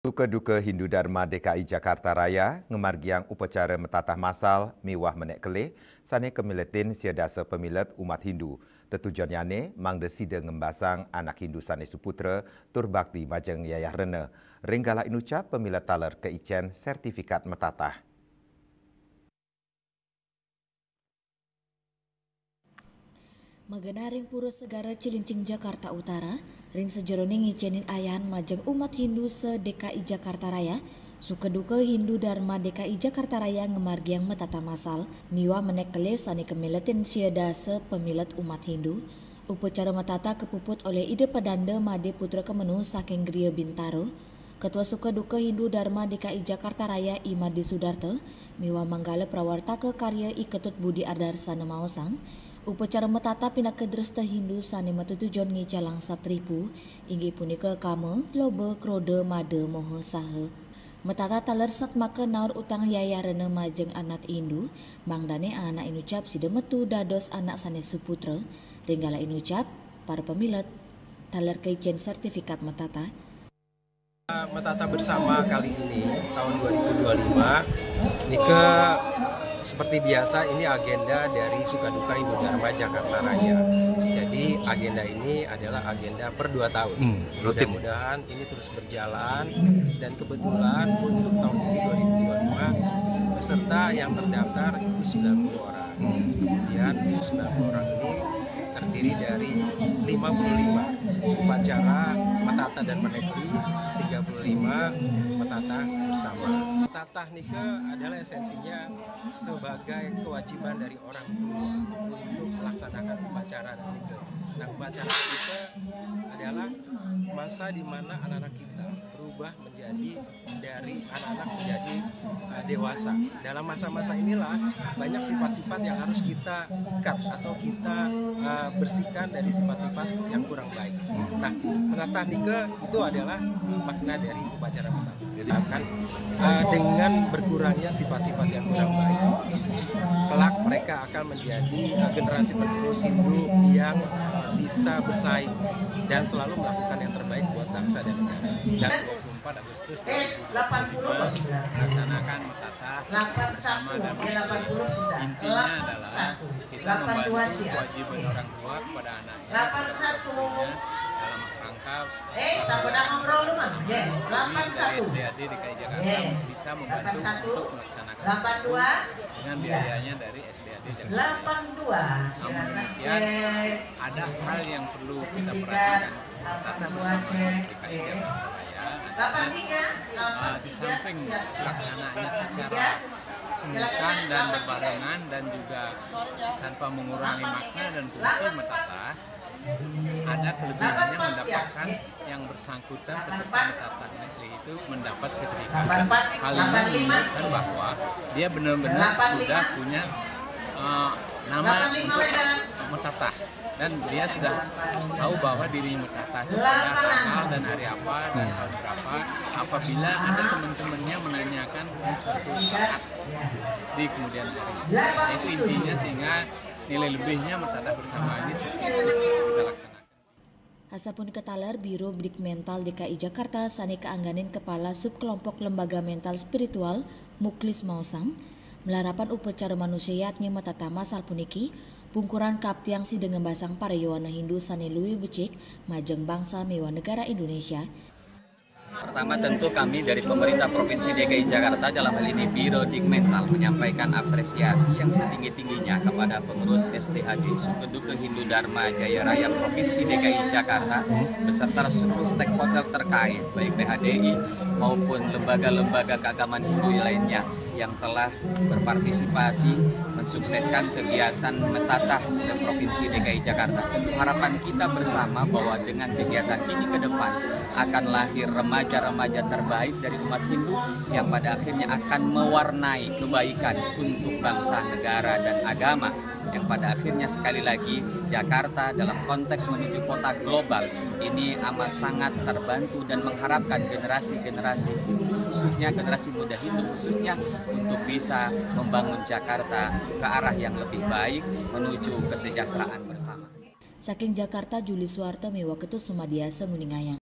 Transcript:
Suka-duka Hindu Dharma DKI Jakarta Raya ngemargiang upacara metatah masal miwah menek kelih sane kemiletin siadasa pemilet umat Hindu. Tetujuan yane mangde sida ngembasang anak Hindu sane suputra turbakti majeng yayah rena. Ringgala inucap pemilet taler keicen sertifikat metatah. Magana ring Puro Segara Cilincing Jakarta Utara, ring sejerone ngicenin ayahan majeng umat Hindu se-DKI Jakarta Raya, suka-duka Hindu Dharma DKI Jakarta Raya ngemargiang metata masal, miwa menek kelih sani kemiletin siadasa pemilet umat Hindu. Upacara metata kepuput oleh Ide Padanda Made Putra Kemenu saking Griya Bintaro, Ketua Suka-duka Hindu Dharma DKI Jakarta Raya Imadi Sudarto, miwa manggala prawartaka karya Iketut Budi Ardarsana Maosang, upacara metata pinaka dresta Hindu sane matutujon ngicalang satripu, inggih punika kama, loba, krode, made, moho, saha. Metata taler sat maka naur utang yayarana majeng anak Hindu, mangdane anak inucap sida metu dados anak sane suputra, ringgala inucap para pemilet taler keicen sertifikat metata. Metata bersama kali ini tahun 2025 ini seperti biasa ini agenda dari Suka-duka Hindu Dharma Jakarta Raya. Jadi agenda ini adalah agenda per 2 tahun. Mudah-mudahan ini terus berjalan dan kebetulan untuk tahun ini 2025 peserta yang terdaftar itu 90 orang. Kemudian 90 orang ini terdiri dari 55 upacara metata dan menekli, 35 metata bersama. Metata nika adalah esensinya sebagai kewajiban dari orang tua untuk melaksanakan upacara dan nika. Nah, upacara kita adalah masa di mana anak-anak kita berubah menjadi dari anak-anak menjadi dewasa. Dalam masa-masa inilah banyak sifat-sifat yang harus kita ikat atau kita bersihkan dari sifat-sifat yang kurang baik. Nah, menata nika itu adalah makna dari upacara metata. Jadi akan dengan berkurangnya sifat-sifat yang kurang baik, kelak mereka akan menjadi generasi penerus Hindu yang bisa bersaing dan selalu melakukan yang terbaik buat bangsa dan negara. Dan 24 Agustus 2020 melaksanakan metata bersama dan intinya adalah kita membantu kewajiban orang tua kepada anaknya dalam rangka SDAD DKI Jakarta bisa membantu untuk melaksanakan dengan biayanya dari SDAD Jakarta. Namun demikian ada hal yang perlu kita perhatikan metata bersama DKI Jakarta Raya. Di samping pelaksanaannya secara simultan dan berbarengan dan juga tanpa mengurangi makna dan fungsi metata, ada kelebihannya mendapatkan yang bersangkutan peserta metata itu mendapat sertifikat. Hal ini menunjukkan bahwa dia benar-benar sudah punya nama untuk metata dan dia sudah tahu bahwa dirinya metata itu pada tanggal dan hari apa dan tahun berapa. Apabila ada teman-temannya menanyakan suatu saat di kemudian hari, itu intinya sehingga nilai lebihnya metata bersama ini kita laksanakan. Hasapun ketaler Biro Bdik Mental DKI Jakarta sane keangganin Kepala Subkelompok Lembaga Mental Spiritual Muklis Maosang melarapan upacara manusiatnya metata masal puniki pungkuran kaptiang si dengan basang para Yowana Hindu sane luwih becik majeng bangsa mewah negara Indonesia. Pertama tentu kami dari pemerintah Provinsi DKI Jakarta dalam hal ini Biro Bdik Mental menyampaikan apresiasi yang setinggi-tingginya kepada pengurus SDAD Suka-duka Hindu Dharma Jaya Raya Provinsi DKI Jakarta beserta seluruh stakeholder terkait baik PHDI maupun lembaga-lembaga keagamaan Hindu lainnya yang telah berpartisipasi mensukseskan kegiatan metatah se-Provinsi DKI Jakarta. Tentu harapan kita bersama bahwa dengan kegiatan ini ke depan akan lahir remaja-remaja terbaik dari umat Hindu yang pada akhirnya akan mewarnai kebaikan untuk bangsa, negara, dan agama. Yang pada akhirnya sekali lagi Jakarta dalam konteks menuju kota global ini amat sangat terbantu dan mengharapkan generasi-generasi Hindu, khususnya generasi muda Hindu khususnya untuk bisa membangun Jakarta ke arah yang lebih baik menuju kesejahteraan bersama. Saking Jakarta, Juli Suwarta Mewa Ketut Sumadiasa Nguningayang.